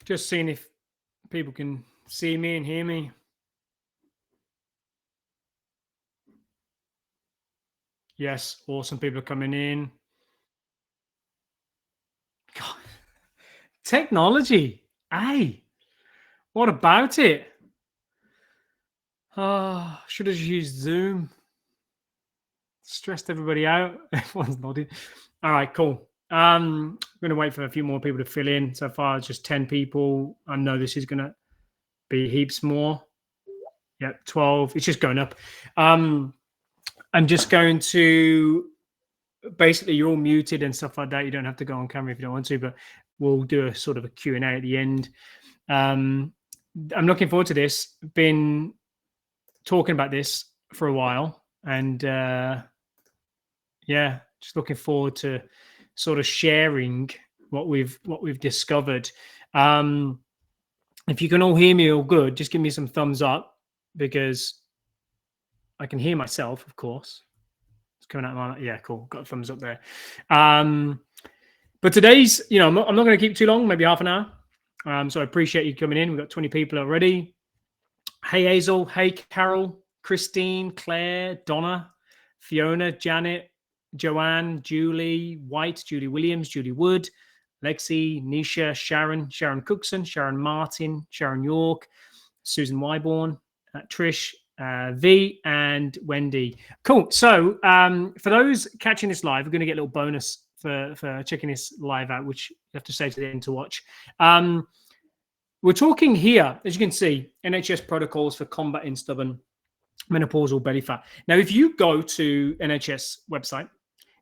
Just seeing if people can see me and hear me. Yes, awesome. People are coming in. God. Technology. Hey, what about it? Oh, should have used Zoom. Stressed everybody out. Everyone's nodding. All right, cool. I'm going to wait for a few more people to fill in. So far, it's just 10 people. I know this is going to be heaps more. Yep, 12. It's just going up. I'm just going to basically, you're all muted and stuff like that. You don't have to go on camera if you don't want to, but we'll do a sort of a Q&A at the end. I'm looking forward to this. Been talking about this for a while, and yeah, just looking forward to sort of sharing what we've discovered. If you can all hear me all good, just give me some thumbs up, because I can hear myself, of course. It's coming out of my, yeah, cool. Got a thumbs up there. But today's, I'm not going to keep too long, maybe half an hour. So I appreciate you coming in. We've got 20 people already. Hey, Hazel. Hey, Carol, Christine, Claire, Donna, Fiona, Janet, Joanne, Julie White, Julie Williams, Julie Wood, Lexi, Nisha, Sharon Cookson, Sharon Martin, Sharon York, Susan Wyborn, Trish, V, and Wendy. Cool. So for those catching this live, we're going to get a little bonus for checking this live out, which you have to stay to the end to watch. We're talking here, as you can see, NHS protocols for combating stubborn menopausal belly fat. Now, if you go to NHS website,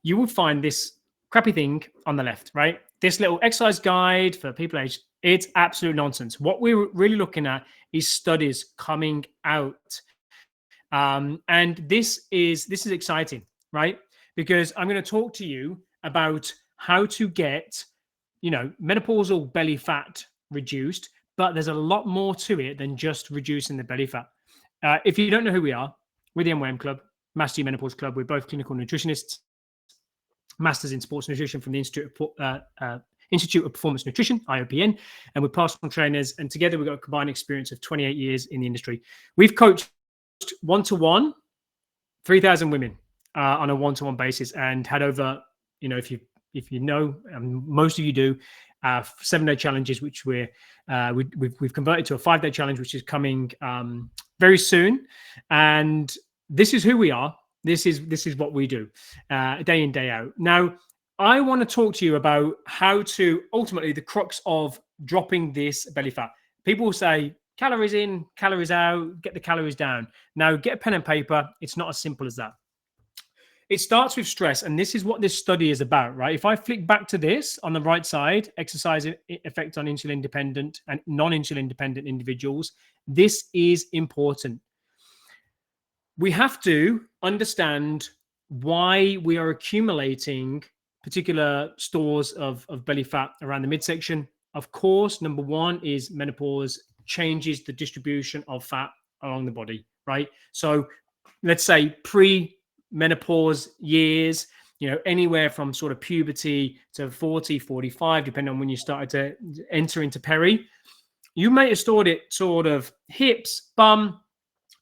you will find this crappy thing on the left, right? This little exercise guide for people aged, it's absolute nonsense. What we're really looking at is studies coming out. And this is exciting, right? Because I'm going to talk to you about how to get, menopausal belly fat reduced, but there's a lot more to it than just reducing the belly fat. If you don't know who we are, we're the MWM Club, Master Menopause Club. We're both clinical nutritionists, masters in sports nutrition from the Institute of Performance Nutrition, IOPN, and we're personal trainers. And together we've got a combined experience of 28 years in the industry. We've coached one-to-one 3,000 women on a one-to-one basis, and had over, if you know, most of you do, 7-day challenges, which we've converted to a 5-day challenge, which is coming very soon. And this is who we are. This is what we do day in, day out. Now, I want to talk to you about how to ultimately the crux of dropping this belly fat. People will say calories in, calories out, get the calories down. Now, get a pen and paper. It's not as simple as that. It starts with stress, and this is what this study is about, right? If I flick back to this on the right side, exercise effect on insulin-dependent and non-insulin-dependent individuals, this is important. We have to understand why we are accumulating particular stores of belly fat around the midsection. Of course, number one is menopause changes the distribution of fat along the body, right? So let's say pre-menopause years, anywhere from sort of puberty to 40, 45, depending on when you started to enter into peri, you may have stored it sort of hips, bum,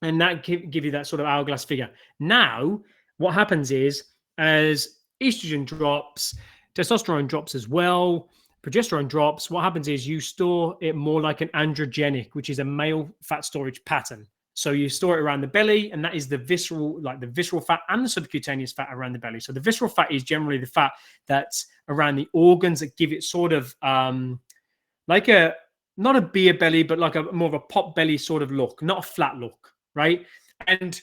and that give you that sort of hourglass figure. Now, what happens is, as estrogen drops, testosterone drops as well, progesterone drops, what happens is you store it more like an androgenic, which is a male fat storage pattern. So you store it around the belly, and that is the visceral fat and the subcutaneous fat around the belly. So the visceral fat is generally the fat that's around the organs that give it sort of like not a beer belly, but like a more of a pot belly sort of look, not a flat look, right? And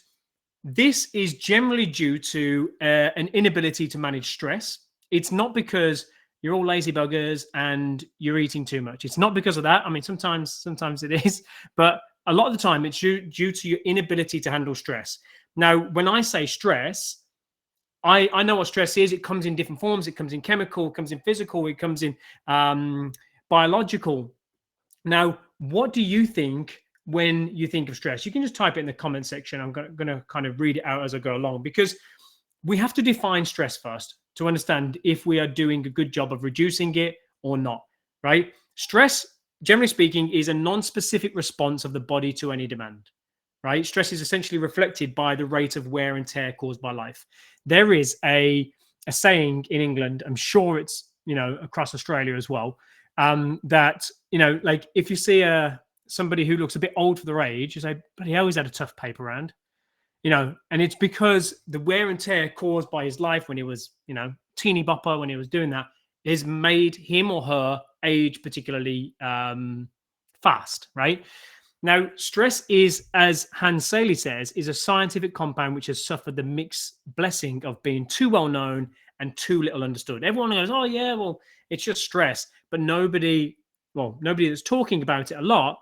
this is generally due to an inability to manage stress. It's not because you're all lazy buggers and you're eating too much. It's not because of that. I mean, sometimes it is, but a lot of the time it's due to your inability to handle stress. Now, when I say stress, I know what stress is. It comes in different forms. It comes in chemical, it comes in physical, it comes in biological. Now, what do you think when you think of stress? You can just type it in the comment section. I'm going to kind of read it out as I go along, because we have to define stress first to understand if we are doing a good job of reducing it or not, right? Stress, generally speaking, is a non-specific response of the body to any demand, right? Stress is essentially reflected by the rate of wear and tear caused by life. There is a saying in England, I'm sure it's, across Australia as well, that, like if you see somebody who looks a bit old for their age, you say, but he always had a tough paper round, and it's because the wear and tear caused by his life when he was, teeny bopper, when he was doing that, has made him or her age particularly fast, right? Now, stress is, as Hans Saley says, is a scientific compound which has suffered the mixed blessing of being too well known and too little understood. Everyone goes, oh yeah, well, it's just stress. But nobody that's talking about it a lot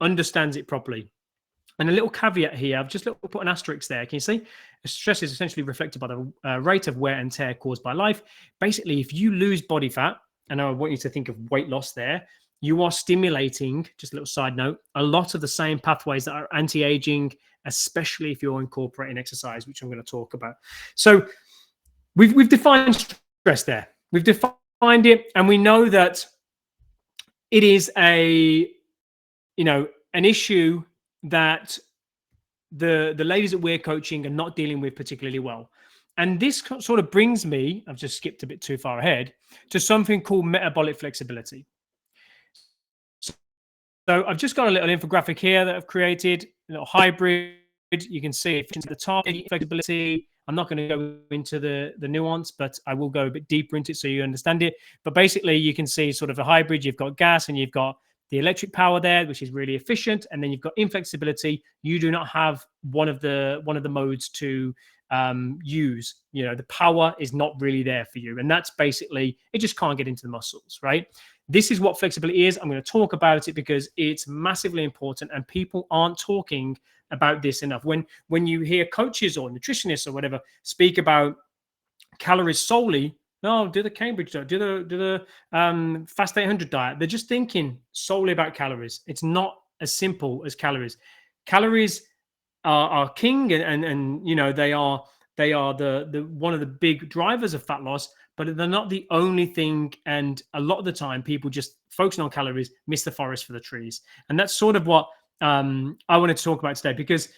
understands it properly. And a little caveat here, I've just put an asterisk there. Can you see? Stress is essentially reflected by the rate of wear and tear caused by life. Basically, if you lose body fat, and I want you to think of weight loss there, you are stimulating, just a little side note, a lot of the same pathways that are anti-aging, especially if you're incorporating exercise, which I'm going to talk about. So we've defined stress there. We've defined it, and we know that it is an issue that the ladies that we're coaching are not dealing with particularly well. And this sort of brings me, I've just skipped a bit too far ahead, to something called metabolic flexibility. So I've just got a little infographic here that I've created, a little hybrid. You can see it at the top, flexibility. I'm not going to go into the nuance, but I will go a bit deeper into it so you understand it. But basically, you can see sort of a hybrid. You've got gas and you've got the electric power there, which is really efficient. And then you've got inflexibility. You do not have one of the modes to use. The power is not really there for you. And that's basically, it just can't get into the muscles, right? This is what flexibility is. I'm going to talk about it because it's massively important and people aren't talking about this enough. When you hear coaches or nutritionists or whatever speak about calories solely, no, do the Cambridge diet, do the Fast 800 diet. They're just thinking solely about calories. It's not as simple as calories. Calories are king, and they are the one of the big drivers of fat loss, but they're not the only thing. And a lot of the time, people just focusing on calories miss the forest for the trees. And that's sort of what I wanted to talk about today, because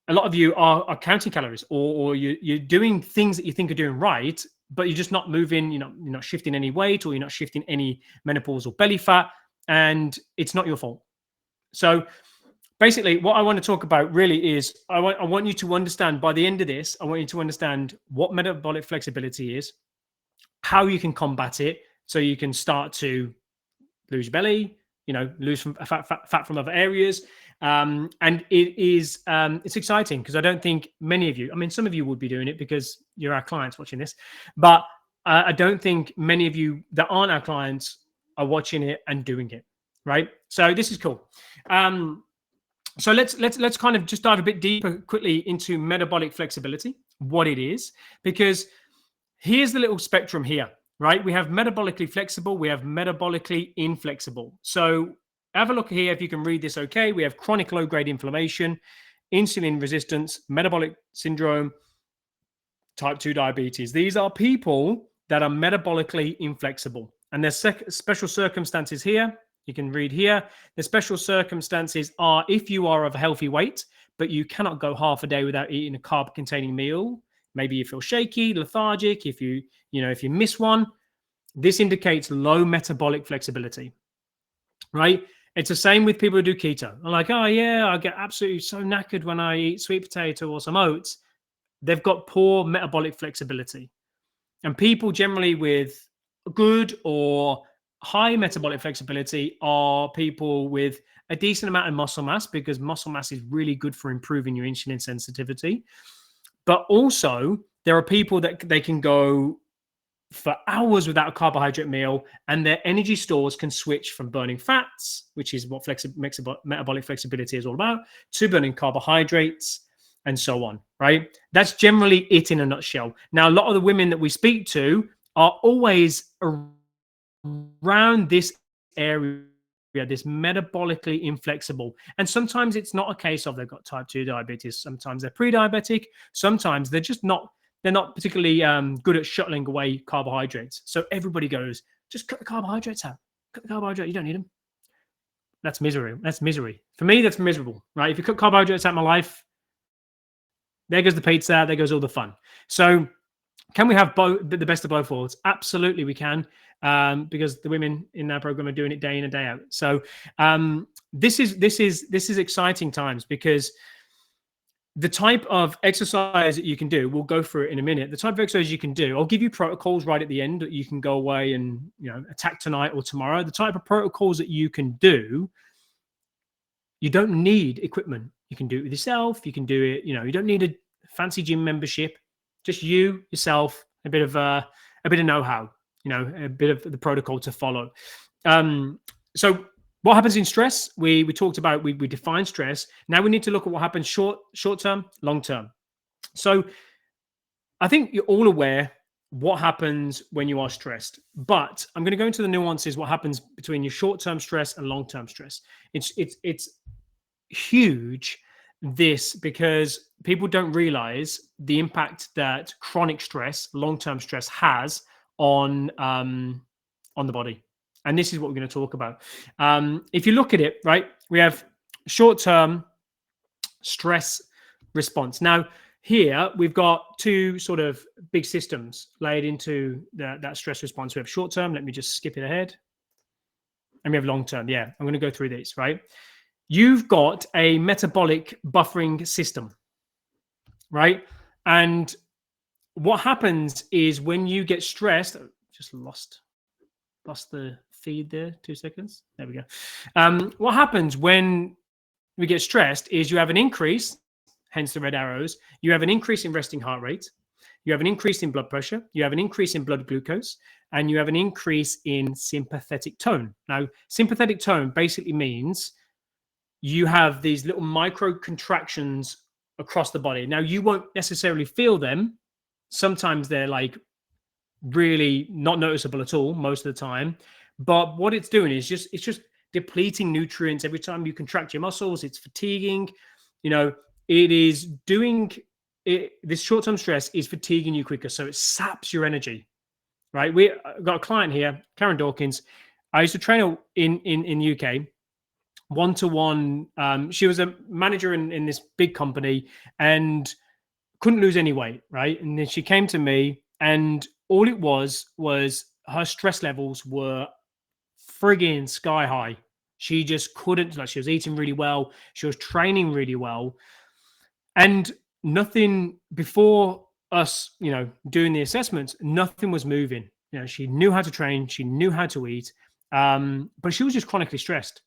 a lot of you are counting calories, or you're doing things that you think are doing right, but you're just not moving. You're not shifting any weight, or you're not shifting any menopausal belly fat, and it's not your fault. So basically, what I want to talk about really is I want you to understand, by the end of this, I want you to understand what metabolic flexibility is, how you can combat it so you can start to lose your belly, lose from fat from other areas. And it's exciting because I don't think many of you, some of you would be doing it because you're our clients watching this, but I don't think many of you that aren't our clients are watching it and doing it, right? So this is cool. So let's kind of just dive a bit deeper quickly into metabolic flexibility, what it is, because here's the little spectrum here, right? We have metabolically flexible, we have metabolically inflexible. So have a look here if you can read this okay. We have chronic low-grade inflammation, insulin resistance, metabolic syndrome, type 2 diabetes. These are people that are metabolically inflexible. And there's special circumstances here. You can read here. The special circumstances are if you are of a healthy weight, but you cannot go half a day without eating a carb-containing meal. Maybe you feel shaky, lethargic. If you miss one, this indicates low metabolic flexibility, right? It's the same with people who do keto. I'm like, oh yeah, I get absolutely so knackered when I eat sweet potato or some oats. They've got poor metabolic flexibility. And people generally with good or high metabolic flexibility are people with a decent amount of muscle mass, because muscle mass is really good for improving your insulin sensitivity. But also there are people that they can go for hours without a carbohydrate meal, and their energy stores can switch from burning fats, which is what metabolic flexibility is all about, to burning carbohydrates and so on, right? That's generally it in a nutshell. Now, a lot of the women that we speak to are always around this area, this metabolically inflexible. And sometimes it's not a case of they've got type 2 diabetes. Sometimes they're pre-diabetic. Sometimes they're just not, they're not particularly good at shuttling away carbohydrates. So everybody goes, just cut the carbohydrates out. carbohydrate, you don't need them. That's misery. That's misery. For me, that's miserable, right? If you cut carbohydrates out of my life, there goes the pizza, there goes all the fun. So can we have the best of both worlds? Absolutely, we can, because the women in our program are doing it day in and day out. So this is exciting times, because the type of exercise that you can do, we'll go through it in a minute. The type of exercise you can do, I'll give you protocols right at the end that you can go away and attack tonight or tomorrow. The type of protocols that you can do, you don't need equipment. You can do it with yourself. You can do it. You don't need a fancy gym membership. Just yourself, a bit of know-how. A bit of the protocol to follow. So what happens in stress? We talked about, we defined stress. Now we need to look at what happens short term, long term. So I think you're all aware what happens when you are stressed, but I'm going to go into the nuances, what happens between your short-term stress and long-term stress. It's huge, this, because people don't realize the impact that chronic stress, long-term stress has on the body. And this is what we're going to talk about. If you look at it, right, we have short-term stress response. Now, here we've got two sort of big systems laid into that stress response. We have short-term. Let me just skip it ahead. And we have long-term. Yeah, I'm going to go through these, right? You've got a metabolic buffering system, right? And what happens is when you get stressed, just lost the feed there, 2 seconds. There we go. What happens when we get stressed is you have an increase, hence the red arrows. You have an increase in resting heart rate. You have an increase in blood pressure. You have an increase in blood glucose, and you have an increase in sympathetic tone. Now, sympathetic tone basically means you have these little micro contractions across the body. Now, you won't necessarily feel them. Sometimes they're like really not noticeable at all most of the time. But what it's doing is it's just depleting nutrients every time you contract your muscles. It's fatiguing. It is doing it. This short-term stress is fatiguing you quicker, so it saps your energy. Right? We got a client here, Karen Dawkins. I used to train her in UK, one-to-one. She was a manager in this big company and couldn't lose any weight. Right? And then she came to me, and all it was her stress levels were frigging sky high. She just couldn't, she was eating really well. She was training really well. And nothing before us, doing the assessments, nothing was moving. She knew how to train. She knew how to eat. But she was just chronically stressed.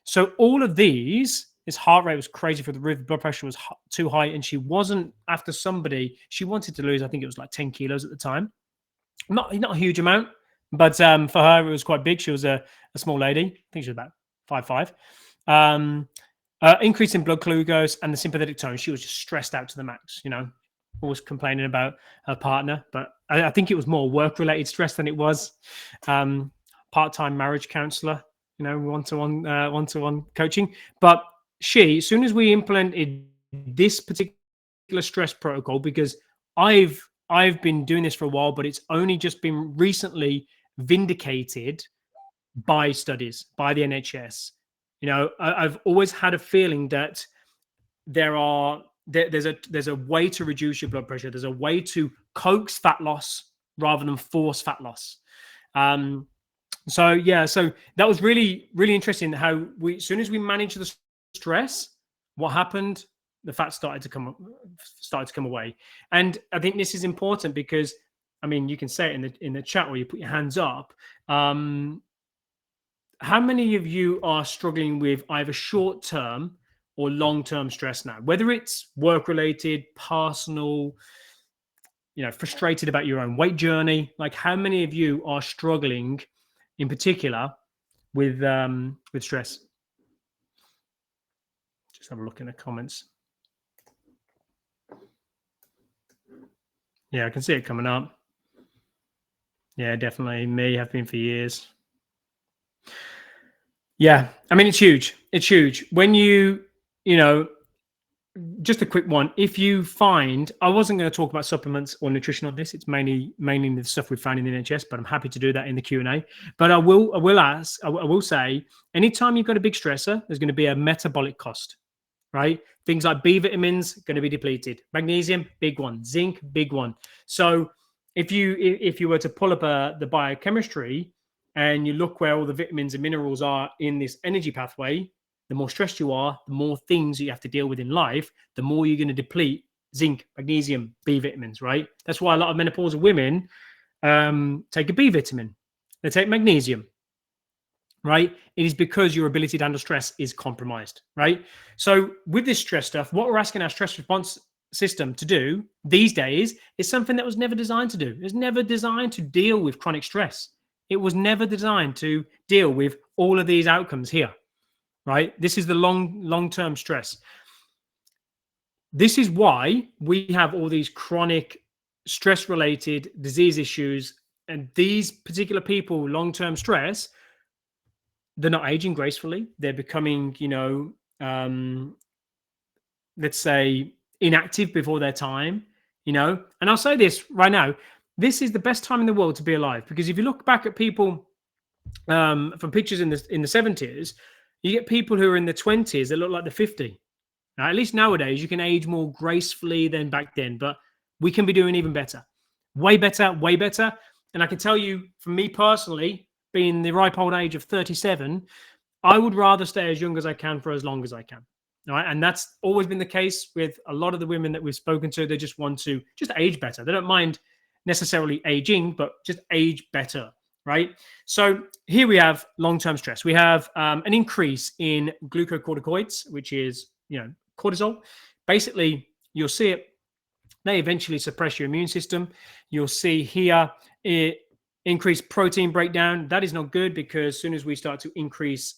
So all of these, his heart rate was crazy for the roof. Blood pressure was too high. And she wasn't after somebody. She wanted to lose, I think it was like 10 kilos at the time. Not a huge amount. But for her, it was quite big. She was a small lady. I think she was about 5'5". Increase in blood glucose and the sympathetic tone. She was just stressed out to the max, always complaining about her partner. But I think it was more work-related stress than it was part-time marriage counselor, one-to-one coaching. But as soon as we implemented this particular stress protocol, because I've been doing this for a while, but it's only just been recently vindicated by studies, by the NHS. I've always had a feeling that there's a way to reduce your blood pressure. There's a way to coax fat loss rather than force fat loss. So that was really, really interesting how as soon as we managed the stress, what happened? The fat started to come away. And I think this is important because, you can say it in the chat or you put your hands up. How many of you are struggling with either short-term or long-term stress now? Whether it's work-related, personal, frustrated about your own weight journey. Like, how many of you are struggling in particular with stress? Just have a look in the comments. Yeah, I can see it coming up. Yeah, definitely. Me, have been for years. Yeah, it's huge. It's huge. When you just a quick one. If you find, I wasn't going to talk about supplements or nutrition on this. It's mainly the stuff we found in the NHS, but I'm happy to do that in the Q&A. But I will say, anytime you've got a big stressor, there's going to be a metabolic cost, right? Things like B vitamins going to be depleted. Magnesium, big one. Zinc, big one. So if you were to pull up the biochemistry and you look where all the vitamins and minerals are in this energy pathway, the more stressed you are, the more things you have to deal with in life, the more you're going to deplete zinc, magnesium, B vitamins, right? That's why a lot of menopausal women take a B vitamin. They take magnesium, right? It is because your ability to handle stress is compromised, right? So with this stress stuff, what we're asking our stress response system to do these days is something that was never designed to do. It was never designed to deal with chronic stress. It was never designed to deal with all of these outcomes here. Right? This is the long-term stress. This is why we have all these chronic stress-related disease issues. And these particular people, long-term stress, they're not aging gracefully. They're becoming, let's say, inactive before their time, And I'll say this right now. This is the best time in the world to be alive. Because if you look back at people from pictures in the 70s, you get people who are in the 20s that look like they're 50. Now, at least nowadays, you can age more gracefully than back then, but we can be doing even better. Way better, way better. And I can tell you, for me personally, being the ripe old age of 37, I would rather stay as young as I can for as long as I can. All right? And that's always been the case with a lot of the women that we've spoken to. They just want to just age better. They don't mind necessarily aging, but just age better. Right. So here we have long-term stress. We have an increase in glucocorticoids, which is, cortisol. Basically, you'll see it. They eventually suppress your immune system. You'll see here it increased protein breakdown. That is not good because as soon as we start to increase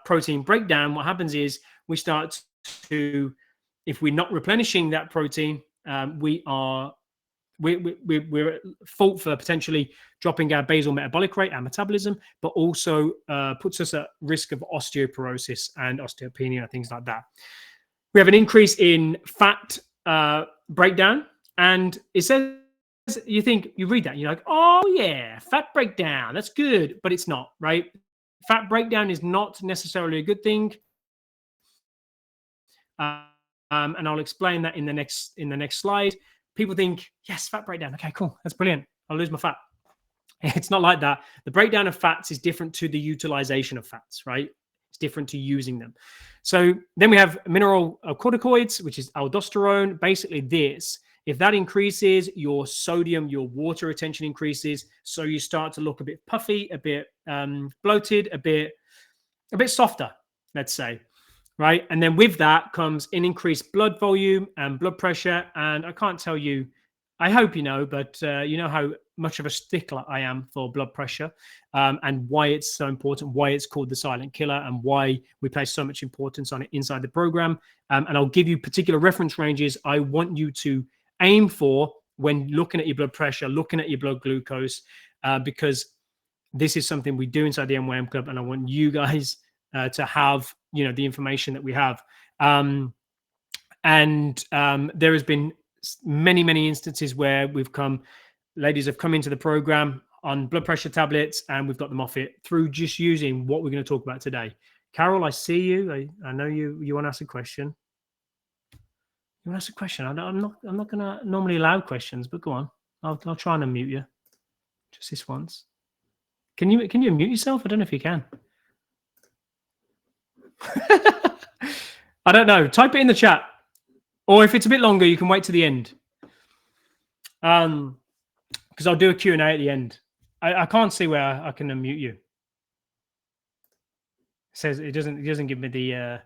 protein breakdown, what happens is we start to, if we're not replenishing that protein, we're at fault for potentially dropping our basal metabolic rate, our metabolism, but also puts us at risk of osteoporosis and osteopenia, things like that. We have an increase in fat breakdown, and it says, you read that, you're like, oh yeah, fat breakdown, that's good, but it's not, right? Fat breakdown is not necessarily a good thing. And I'll explain that in the next slide. People think, yes, fat breakdown. Okay, cool. That's brilliant. I'll lose my fat. It's not like that. The breakdown of fats is different to the utilization of fats, right? It's different to using them. So then we have mineral corticoids, which is aldosterone. Basically this, if that increases, your sodium, your water retention increases. So you start to look a bit puffy, a bit bloated, a bit softer, let's say. Right. And then with that comes an increased blood volume and blood pressure. And I can't tell you, I hope you know, but you know how much of a stickler I am for blood pressure and why it's so important, why it's called the silent killer and why we place so much importance on it inside the program. And I'll give you particular reference ranges I want you to aim for when looking at your blood pressure, looking at your blood glucose, because this is something we do inside the MYM Club. And I want you guys to have, the information that we have. There has been many instances where ladies have come into the program on blood pressure tablets and we've got them off it through just using what we're going to talk about today. Carol, I see you. I know you want to ask a question. You want to ask a question? I'm not going to normally allow questions, but go on. I'll try and unmute you. Just this once. Can you unmute yourself? I don't know if you can. I don't know. Type it in the chat. Or if it's a bit longer, you can wait to the end. Because I'll do a Q&A at the end. I can't see where I can unmute you. It says it doesn't give me the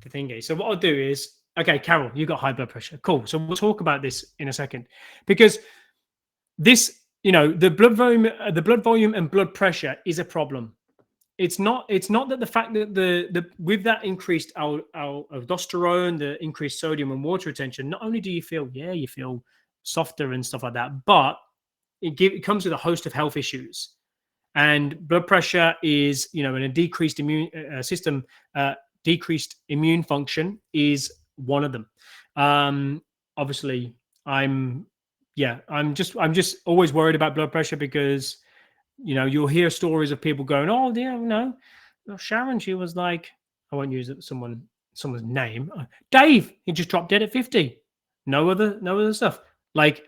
thingy. So what I'll do is, okay, Carol, you got high blood pressure. Cool. So we'll talk about this in a second. Because this, the blood volume and blood pressure is a problem. It's not that the fact that the with that increased aldosterone, the increased sodium and water retention, not only do you feel softer and stuff like that, but it comes with a host of health issues. And blood pressure is, in a decreased immune system, decreased immune function is one of them. Obviously, I'm just always worried about blood pressure because you'll hear stories of people going, oh yeah, Sharon, she was like, I won't use someone's name. Dave, he just dropped dead at 50. No other stuff. Like,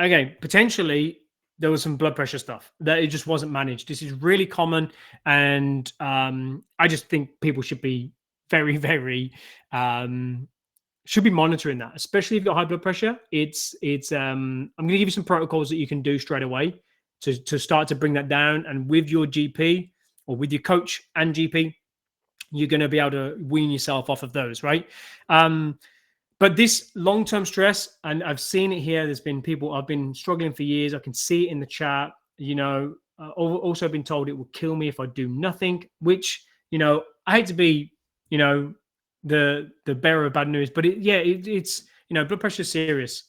okay, potentially there was some blood pressure stuff that it just wasn't managed. This is really common, and I just think people should be very, very should be monitoring that, especially if you've got high blood pressure. I'm going to give you some protocols that you can do straight away to start to bring that down, and with your GP or with your coach and GP, you're going to be able to wean yourself off of those, right? But this long-term stress, and I've seen it here, there's been people, I've been struggling for years. I can see it in the chat, also been told it will kill me if I do nothing, which, I hate to be, the bearer of bad news, but it's, blood pressure is serious.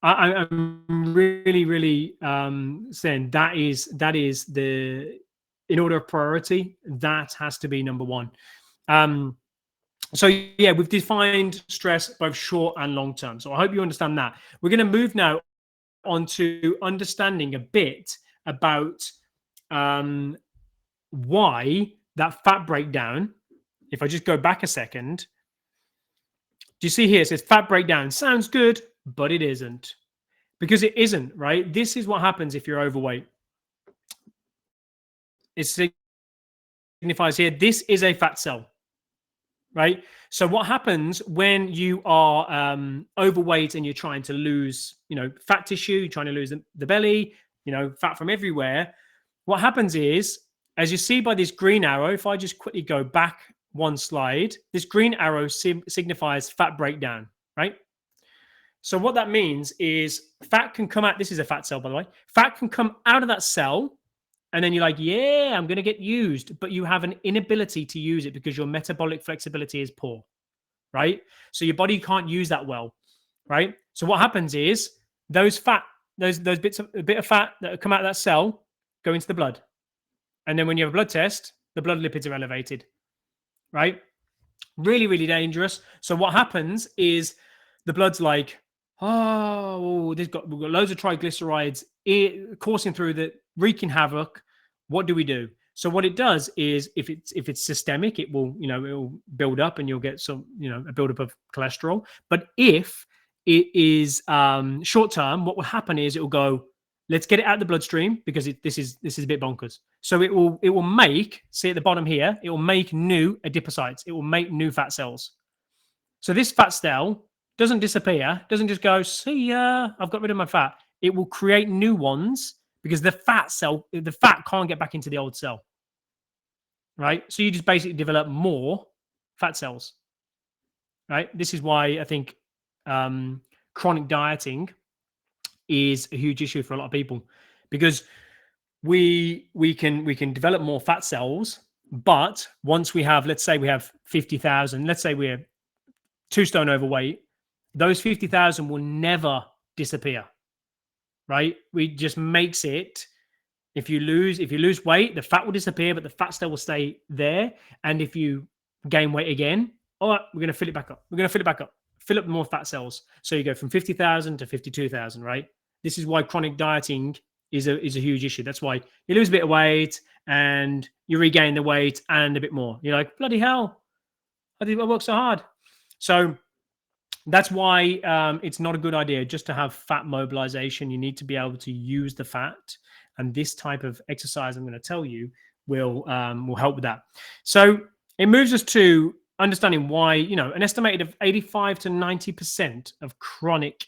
I'm really, really saying that is in order of priority, that has to be number one. So yeah, we've defined stress both short and long term. So I hope you understand that. We're going to move now on to understanding a bit about why that fat breakdown. If I just go back a second, do you see here? It says fat breakdown. Sounds good, but it isn't. Because it isn't, right? This is what happens if you're overweight. It signifies here, this is a fat cell. Right. So what happens when you are overweight and you're trying to lose, fat tissue, you're trying to lose the belly, fat from everywhere. What happens is, as you see by this green arrow, if I just quickly go back one slide, this green arrow signifies fat breakdown, right? So what that means is fat can come out. This is a fat cell, by the way. Fat can come out of that cell. And then you're like, yeah, I'm going to get used, but you have an inability to use it because your metabolic flexibility is poor, right? So your body can't use that well, right? So what happens is those bit of fat that come out of that cell go into the blood. And then when you have a blood test, the blood lipids are elevated, right? Really, really dangerous. So what happens is the blood's like, oh, we've got loads of triglycerides coursing through wreaking havoc. What do we do? So what it does is, if it's systemic, it will build up and you'll get some a buildup of cholesterol. But if it is short term, what will happen is it will go, let's get it out of the bloodstream because this is a bit bonkers. So it will make, see at the bottom here, it will make new adipocytes. It will make new fat cells. So this fat cell doesn't disappear, doesn't just go, see ya, I've got rid of my fat. It will create new ones because the fat can't get back into the old cell, right? So you just basically develop more fat cells, right? This is why I think chronic dieting is a huge issue for a lot of people, because we can develop more fat cells, but once we have, let's say we have 50,000, let's say we're 2 stone overweight, those 50,000 will never disappear, right? We just makes it, if you lose weight, the fat will disappear, but the fat cell will stay there. And if you gain weight again, all right, we're going to fill it back up. Fill up more fat cells. So you go from 50,000 to 52,000, right? This is why chronic dieting is a huge issue. That's why you lose a bit of weight and you regain the weight and a bit more. You're like, bloody hell, I work so hard. So that's why it's not a good idea just to have fat mobilization. You need to be able to use the fat, and this type of exercise I'm going to tell you will help with that. So it moves us to understanding why an estimated of 85 to 90% of chronic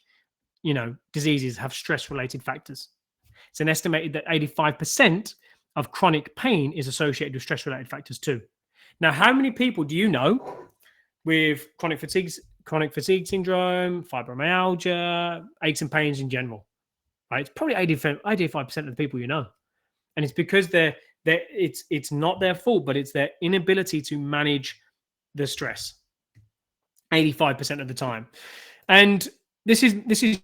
diseases have stress-related factors. It's an estimated that 85% of chronic pain is associated with stress-related factors too. Now, how many people do you know with chronic fatigue syndrome, fibromyalgia, aches and pains in general? Right, it's probably 85% of the people you know, and it's because it's not their fault, but it's their inability to manage the stress 85% of the time. And this is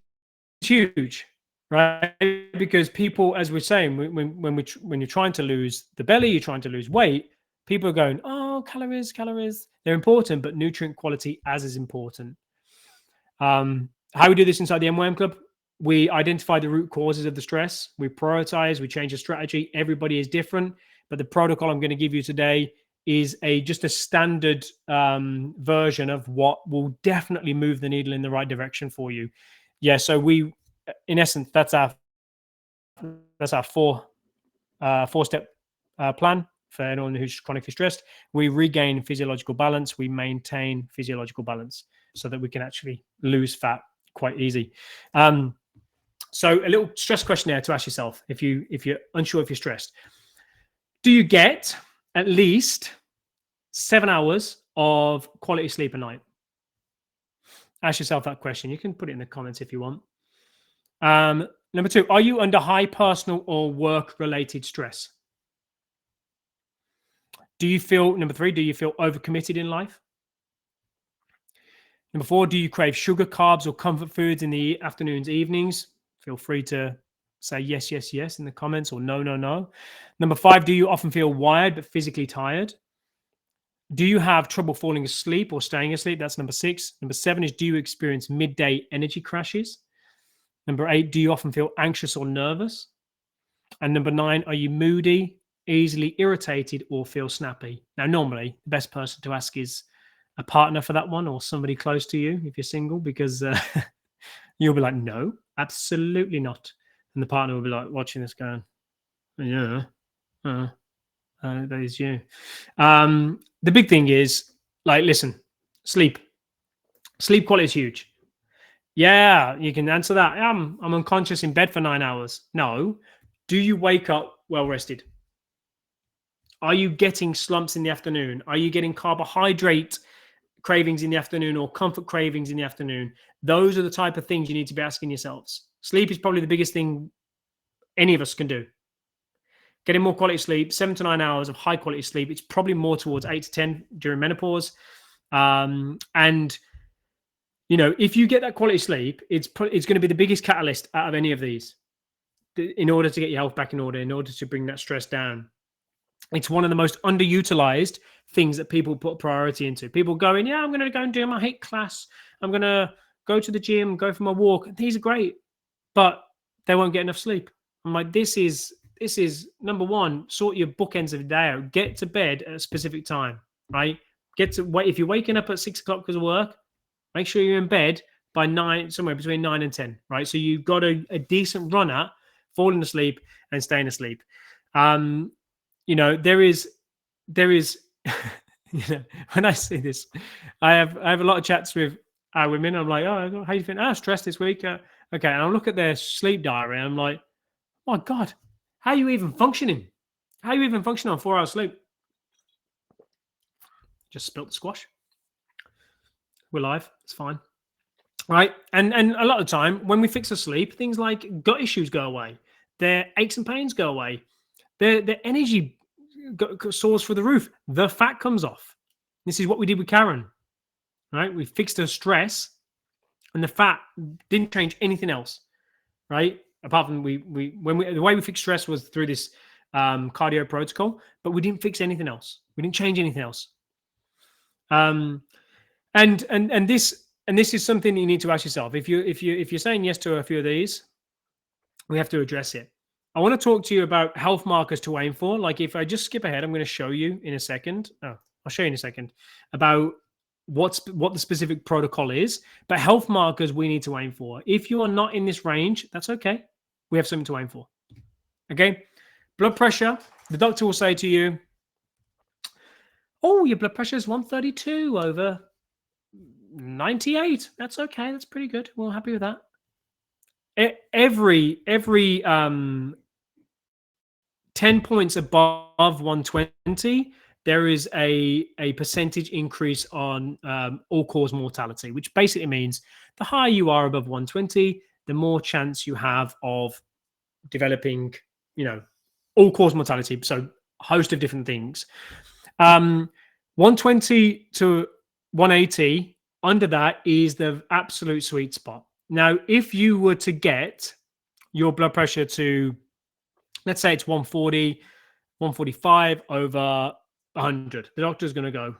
huge, right? Because people, as we're saying, when you're trying to lose the belly, you're trying to lose weight, people are going, oh, oh, calories. They're important, but nutrient quality as important. How we do this inside the MYM Club? We identify the root causes of the stress. We prioritize. We change the strategy. Everybody is different, but the protocol I'm going to give you today is just a standard version of what will definitely move the needle in the right direction for you. Yeah. So we, in essence, that's our four-step plan for anyone who's chronically stressed. We regain physiological balance. We maintain physiological balance so that we can actually lose fat quite easy. So a little stress questionnaire to ask yourself if you're unsure if you're stressed. Do you get at least 7 hours of quality sleep a night? Ask yourself that question. You can put it in the comments if you want. Number 2, are you under high personal or work-related stress? Number 3, do you feel overcommitted in life? Number 4, do you crave sugar, carbs, or comfort foods in the afternoons, evenings? Feel free to say yes in the comments, or no. Number 5, do you often feel wired but physically tired? Do you have trouble falling asleep or staying asleep? That's number 6. Number 7 is, do you experience midday energy crashes? Number 8, do you often feel anxious or nervous? And number 9, are you moody, easily irritated, or feel snappy? Now, normally, the best person to ask is a partner for that one, or somebody close to you if you're single, because you'll be like, no, absolutely not. And the partner will be like watching this going, yeah, that is you. The big thing is, like, listen, sleep quality is huge. Yeah, you can answer that. I'm unconscious in bed for 9 hours. No. Do you wake up well rested? Are you getting slumps in the afternoon? Are you getting carbohydrate cravings in the afternoon or comfort cravings in the afternoon? Those are the type of things you need to be asking yourselves. Sleep is probably the biggest thing any of us can do. Getting more quality sleep, 7 to 9 hours of high quality sleep. It's probably more towards 8 to 10 during menopause. And if you get that quality sleep, it's going to be the biggest catalyst out of any of these in order to get your health back in order, in order to bring that stress down. It's one of the most underutilized things that people put priority into. People going, yeah, I'm going to go and do my HIIT class. I'm going to go to the gym, go for my walk. These are great, but they won't get enough sleep. I'm like, this is number one, sort your bookends of the day out. Get to bed at a specific time, right? If you're waking up at 6 o'clock because of work, make sure you're in bed by 9, somewhere between 9 and 10, right? So you've got a decent run at falling asleep and staying asleep. There is, when I see this, I have a lot of chats with women. I'm like, oh, how you feeling? Stressed this week. Okay. And I'll look at their sleep diary and I'm like, oh my God, how are you even functioning? How are you even functioning on 4 hours sleep? Just spilt the squash. We're live. It's fine. Right. And a lot of the time when we fix the sleep, things like gut issues go away. Their aches and pains go away. Their energy soars through the roof. The fat comes off. This is what we did with Karen. Right. We fixed her stress and the fat didn't change anything else. Right. Apart from the way we fixed stress was through this cardio protocol, but we didn't fix anything else. We didn't change anything else. And this is something you need to ask yourself. If you're saying yes to a few of these, we have to address it. I want to talk to you about health markers to aim for. Like, if I just skip ahead, I'm going to show you in a second. I'll show you in a second about what the specific protocol is. But health markers we need to aim for. If you are not in this range, that's okay. We have something to aim for. Okay. Blood pressure. The doctor will say to you, oh, your blood pressure is 132 over 98. That's okay. That's pretty good. We're happy with that. Every 10 points above 120, there is a percentage increase on all-cause mortality, which basically means the higher you are above 120, the more chance you have of developing, all-cause mortality. So a host of different things. 120 to 180, under that is the absolute sweet spot. Now, if you were to get your blood pressure to, let's say it's 140, 145 over 100. The doctor's going to go,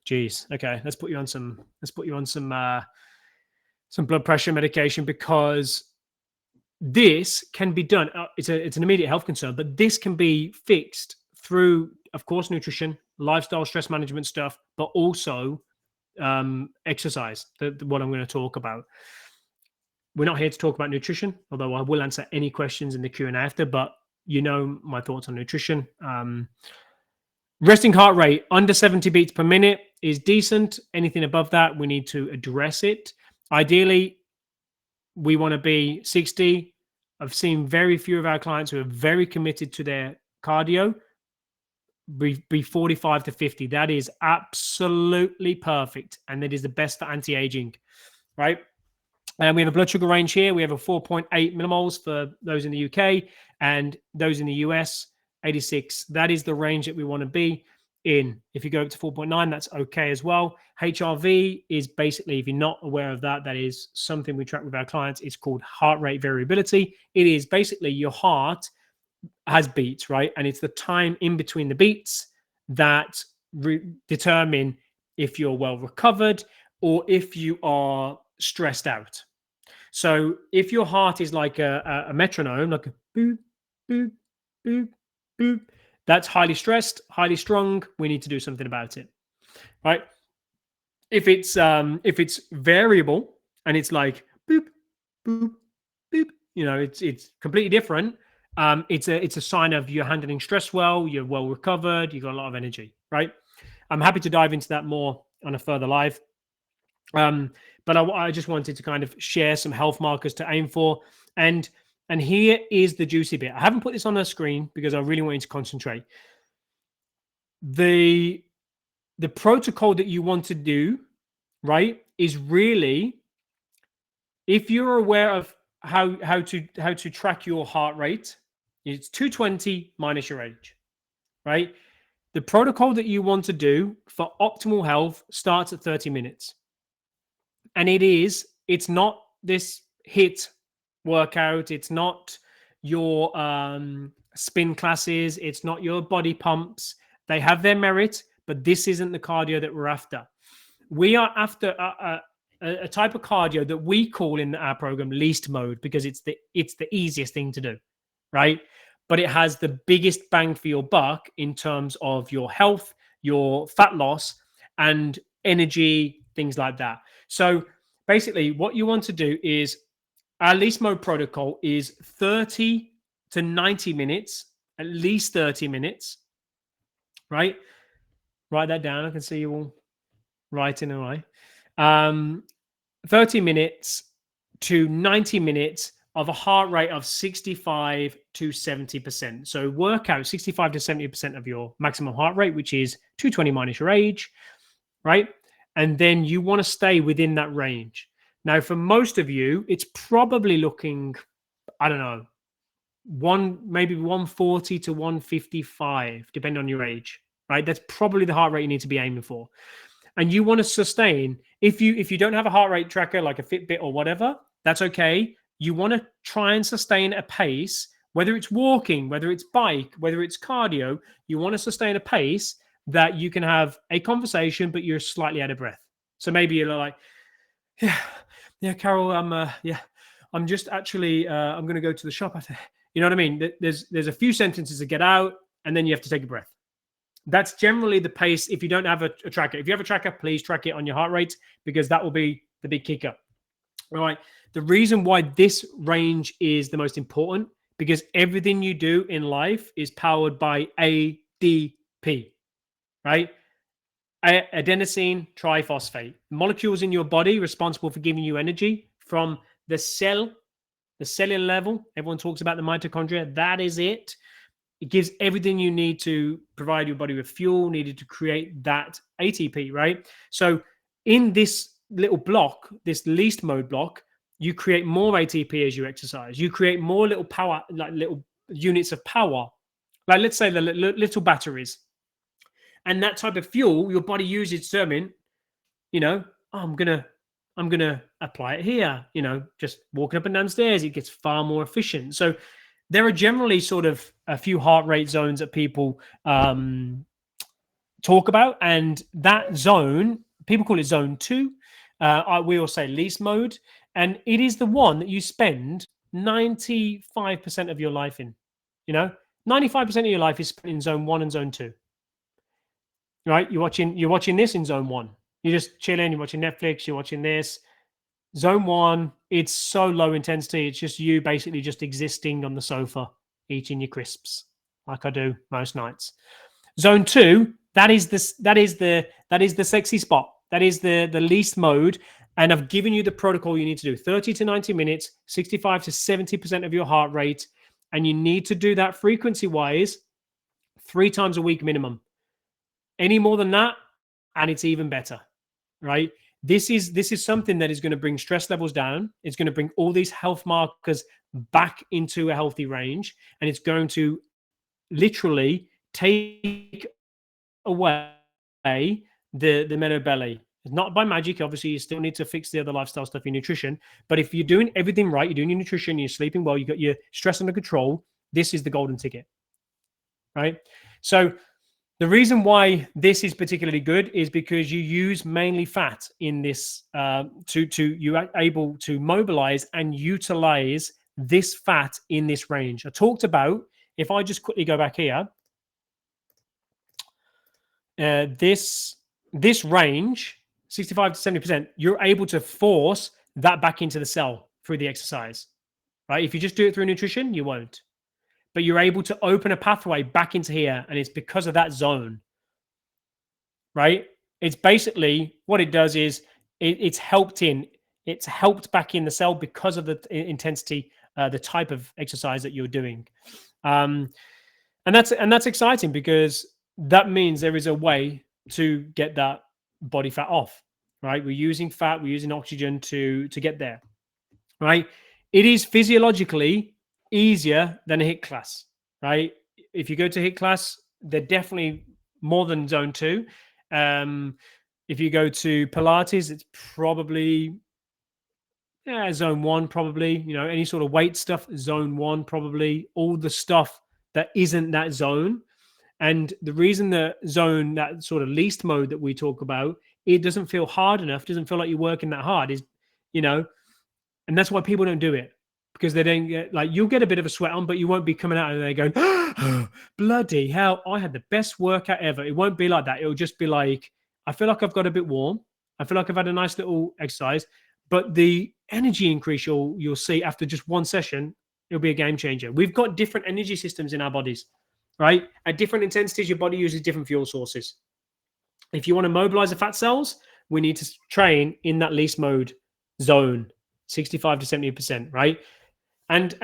geez, okay, let's put you on some blood pressure medication, because this can be done. It's an immediate health concern, but this can be fixed through, of course, nutrition, lifestyle, stress management stuff, but also exercise. What I'm going to talk about. We're not here to talk about nutrition, although I will answer any questions in the Q&A after. But you know my thoughts on nutrition. Resting heart rate under 70 beats per minute is decent. Anything above that, we need to address it. Ideally, we want to be 60. I've seen very few of our clients who are very committed to their cardio be 45 to 50. That is absolutely perfect. And that is the best for anti-aging, right? And we have a blood sugar range here. We have a 4.8 millimoles for those in the UK, and those in the US, 86. That is the range that we want to be in. If you go up to 4.9, that's okay as well. HRV is basically, if you're not aware of that, that is something we track with our clients. It's called heart rate variability. It is basically your heart has beats, right? And it's the time in between the beats that determine if you're well recovered or if you are stressed out. So if your heart is like a metronome, like a boop, boop, boop, boop, that's highly stressed, highly strung. We need to do something about it, right? If it's variable and it's like boop, boop, boop, you know, it's completely different. It's a sign of you're handling stress well, you're well recovered, you've got a lot of energy, right? I'm happy to dive into that more on a further live. But I just wanted to kind of share some health markers to aim for. And here is the juicy bit. I haven't put this on the screen because I really want you to concentrate. The protocol that you want to do, right, is really, if you're aware of how to track your heart rate, it's 220 minus your age, right? The protocol that you want to do for optimal health starts at 30 minutes. And it's not this HIIT workout. It's not your spin classes. It's not your body pumps. They have their merit, but this isn't the cardio that we're after. We are after a type of cardio that we call in our program least mode, because it's the easiest thing to do, right? But it has the biggest bang for your buck in terms of your health, your fat loss, and energy, things like that. So basically what you want to do is, our least mode protocol is 30 to 90 minutes, at least 30 minutes, right? Write that down. I can see you all writing away. 30 minutes to 90 minutes of a heart rate of 65 to 70%. So work out 65 to 70% of your maximum heart rate, which is 220 minus your age, right? And then you want to stay within that range. Now, for most of you, it's probably looking, I don't know, maybe 140 to 155, depending on your age, right? That's probably the heart rate you need to be aiming for. And you want to sustain, if you don't have a heart rate tracker like a Fitbit or whatever, that's okay. You want to try and sustain a pace, whether it's walking, whether it's bike, whether it's cardio, you want to sustain a pace that you can have a conversation, but you're slightly out of breath. So maybe you're like, yeah, Carol, I'm just actually, I'm going to go to the shop. You know what I mean? There's a few sentences to get out, and then you have to take a breath. That's generally the pace if you don't have a tracker. If you have a tracker, please track it on your heart rate, because that will be the big kicker. All right. The reason why this range is the most important, because everything you do in life is powered by ADP, right? Adenosine triphosphate, molecules in your body responsible for giving you energy from the cellular level. Everyone talks about the mitochondria. That is it. It gives everything you need to provide your body with fuel needed to create that ATP, right? So in this little block, this least mode block, you create more ATP as you exercise. You create more little power, like little units of power, like let's say the little batteries. And that type of fuel your body uses to determine, you know, I'm gonna apply it here. You know, just walking up and down stairs, it gets far more efficient. So there are generally sort of a few heart rate zones that people talk about. And that zone, people call it zone 2. We all say least mode. And it is the one that you spend 95% of your life in. 95% of your life is spent in zone 1 and zone 2. Right? You're watching this in zone 1. You're just chilling, you're watching Netflix, you're watching this. Zone 1, it's so low intensity. It's just you basically just existing on the sofa, eating your crisps, like I do most nights. Zone 2, that is the sexy spot. That is the least mode. And I've given you the protocol you need to do: 30 to 90 minutes, 65 to 70% of your heart rate. And you need to do that frequency-wise 3 times a week minimum. Any more than that, and it's even better, right? This is something that is going to bring stress levels down. It's going to bring all these health markers back into a healthy range, and it's going to literally take away the menobelly. Not by magic, obviously. You still need to fix the other lifestyle stuff, your nutrition. But if you're doing everything right, you're doing your nutrition, you're sleeping well, you got your stress under control, this is the golden ticket, right? So the reason why this is particularly good is because you use mainly fat in this you are able to mobilize and utilize this fat in this range. I talked about, if I just quickly go back here, this range, 65 to 70%, you're able to force that back into the cell through the exercise, right? If you just do it through nutrition, you won't. But you're able to open a pathway back into here, and it's because of that zone, right? It's basically what it does is it's helped back in the cell because of the intensity, the type of exercise that you're doing, and that's exciting because that means there is a way to get that body fat off, right? We're using fat, we're using oxygen to get there, right? It is physiologically easier than a HIIT class, right? If you go to HIIT class, they're definitely more than zone 2. If you go to Pilates, it's probably zone 1, probably. Any sort of weight stuff, zone 1, probably. All the stuff that isn't that zone. And the reason that sort of least mode that we talk about, it doesn't feel hard enough, doesn't feel like you're working that hard, and that's why people don't do it, because they don't get, like, you'll get a bit of a sweat on, but you won't be coming out and they're going, oh, bloody hell, I had the best workout ever. It won't be like that. It'll just be like, I feel like I've got a bit warm. I feel like I've had a nice little exercise, but the energy increase you'll see after just one session, it'll be a game changer. We've got different energy systems in our bodies, right? At different intensities, your body uses different fuel sources. If you want to mobilize the fat cells, we need to train in that least mode zone, 65 to 70%, right? And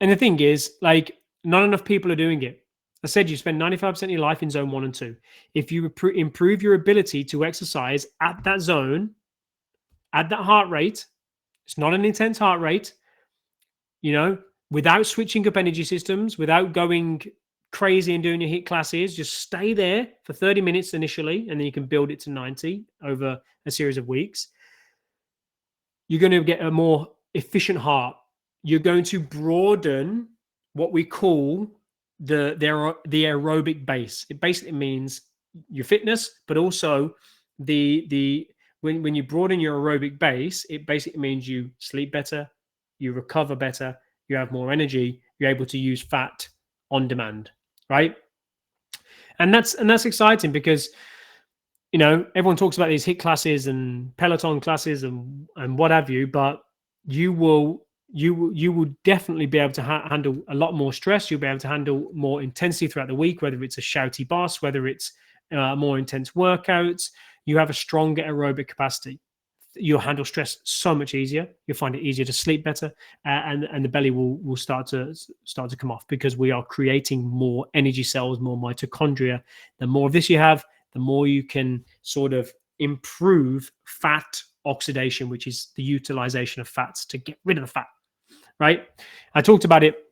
the thing is, like, not enough people are doing it. I said you spend 95% of your life in zone 1 and 2. If you improve your ability to exercise at that zone, at that heart rate, it's not an intense heart rate, without switching up energy systems, without going crazy and doing your HIIT classes, just stay there for 30 minutes initially, and then you can build it to 90 over a series of weeks. You're going to get a more efficient heart. You're going to broaden what we call the aerobic base. It basically means your fitness, but also when you broaden your aerobic base, it basically means you sleep better, you recover better, you have more energy, you're able to use fat on demand, right? And that's exciting because everyone talks about these HIIT classes and Peloton classes and what have you, but you will definitely be able to handle a lot more stress. You'll be able to handle more intensity throughout the week, whether it's a shouty boss, whether it's more intense workouts. You have a stronger aerobic capacity. You'll handle stress so much easier. You'll find it easier to sleep better, and the belly will start to come off, because we are creating more energy cells, more mitochondria. The more of this you have, the more you can sort of improve fat oxidation, which is the utilization of fats to get rid of the fat, right? I talked about it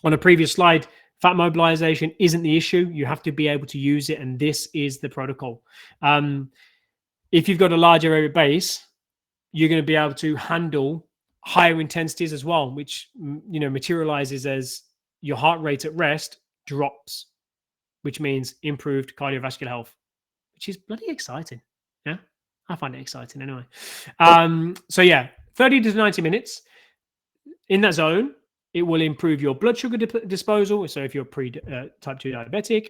on a previous slide. Fat mobilization isn't the issue. You have to be able to use it, and this is the protocol. If you've got a larger aerobic base, you're going to be able to handle higher intensities as well, which materializes as your heart rate at rest drops. which means improved cardiovascular health, which is bloody exciting. Yeah, I find it exciting anyway. So yeah, 30 to 90 minutes in that zone. It will improve your blood sugar disposal. So if you're type 2 diabetic,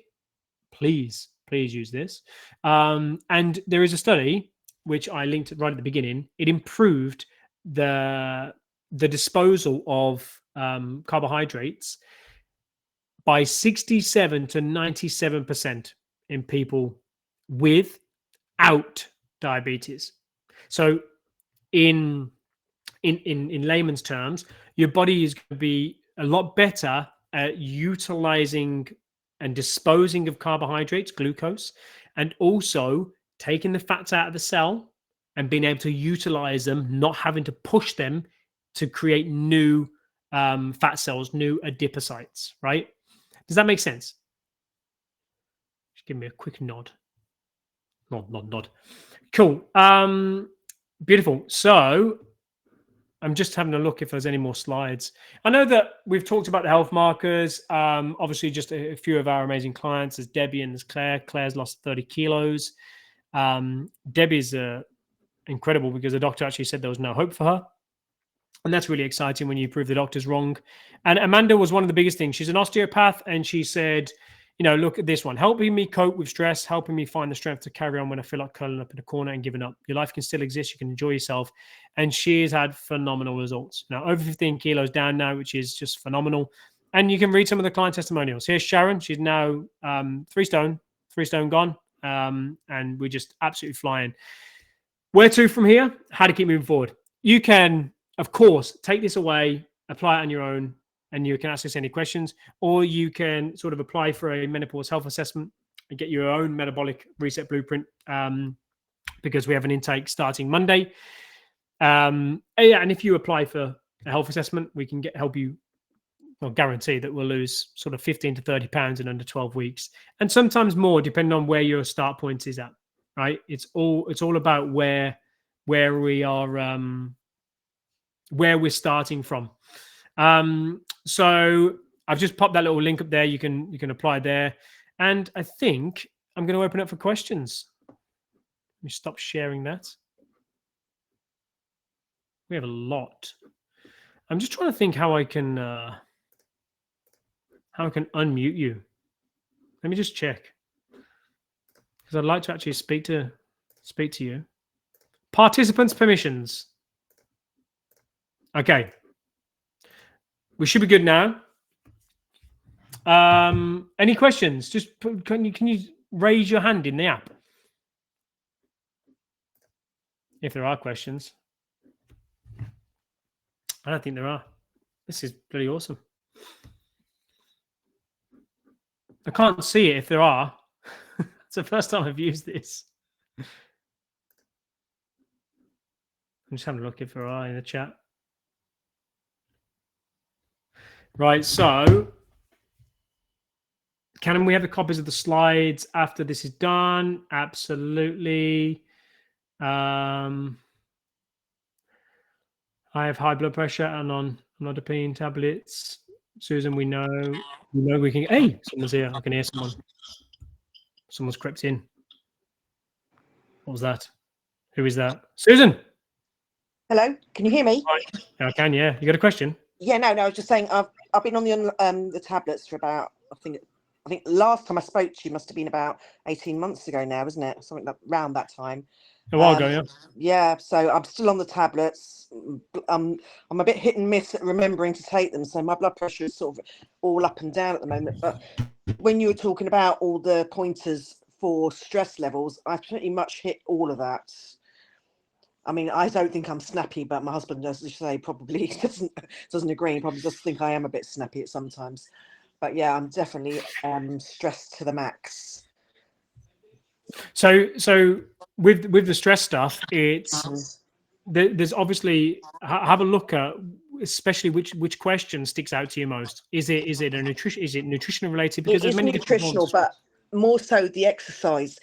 please use this. And there is a study which I linked right at the beginning. It improved the disposal of carbohydrates by 67 to 97% in people without diabetes. So in layman's terms, your body is going to be a lot better at utilizing and disposing of carbohydrates, glucose, and also taking the fats out of the cell and being able to utilize them, not having to push them to create new fat cells, new adipocytes, right? Does that make sense? Just give me a quick nod. Nod. Cool. Beautiful. So I'm just having a look if there's any more slides. I know that we've talked about the health markers. Obviously, just a few of our amazing clients. There's Debbie and there's Claire. Claire's lost 30 kilos. Debbie's incredible because the doctor actually said there was no hope for her. And that's really exciting when you prove the doctor's wrong. And Amanda was one of the biggest things. She's an osteopath, and she said, look at this one, helping me cope with stress, helping me find the strength to carry on when I feel like curling up in a corner and giving up. Your life can still exist. You can enjoy yourself. And she has had phenomenal results. Now, over 15 kilos down now, which is just phenomenal. And you can read some of the client testimonials. Here's Sharon. She's now 3 stone gone. And we're just absolutely flying. Where to from here? How to keep moving forward. You can, of course, take this away, apply it on your own, and you can ask us any questions, or you can sort of apply for a menopause health assessment and get your own metabolic reset blueprint, because we have an intake starting Monday. And if you apply for a health assessment, we can help you, guarantee that we'll lose sort of 15 to 30 pounds in under 12 weeks, and sometimes more, depending on where your start point is at. Right? It's all about where we are, where we're starting from. So I've just popped that little link up there. You can apply there. And I think I'm going to open up for questions. Let me stop sharing that. We have a lot. I'm just trying to think how I can unmute you. Let me just check, because I'd like to actually speak to you. Participants' permissions. Okay. We should be good now. Any questions? Just can you raise your hand in the app if there are questions? I don't think there are. This is pretty awesome. I can't see it if there are. It's the first time I've used this. I'm just having a look if there are in the chat. Right, so can we have the copies of the slides after this is done? Absolutely. I have high blood pressure and on amlodipine tablets. Susan, we know we can. Hey, someone's here. I can hear someone. Someone's crept in. What was that? Who is that? Susan. Hello, can you hear me? Yeah, I can. Yeah, you got a question? Yeah, no. I was just saying I've been on the tablets for about I think last time I spoke to you must have been about 18 months ago now, isn't it? Something around that time. A while ago, yeah. Yeah, so I'm still on the tablets. I'm a bit hit and miss at remembering to take them, so my blood pressure is sort of all up and down at the moment. But when you were talking about all the pointers for stress levels, I pretty much hit all of that. I mean, I don't think I'm snappy, but my husband, as you say, probably doesn't agree. He probably does think I am a bit snappy at sometimes. But yeah, I'm definitely stressed to the max. So with the stress stuff, it's there's obviously have a look at especially which question sticks out to you most. Is it nutrition related? Because there's many nutritional, but more so the exercise.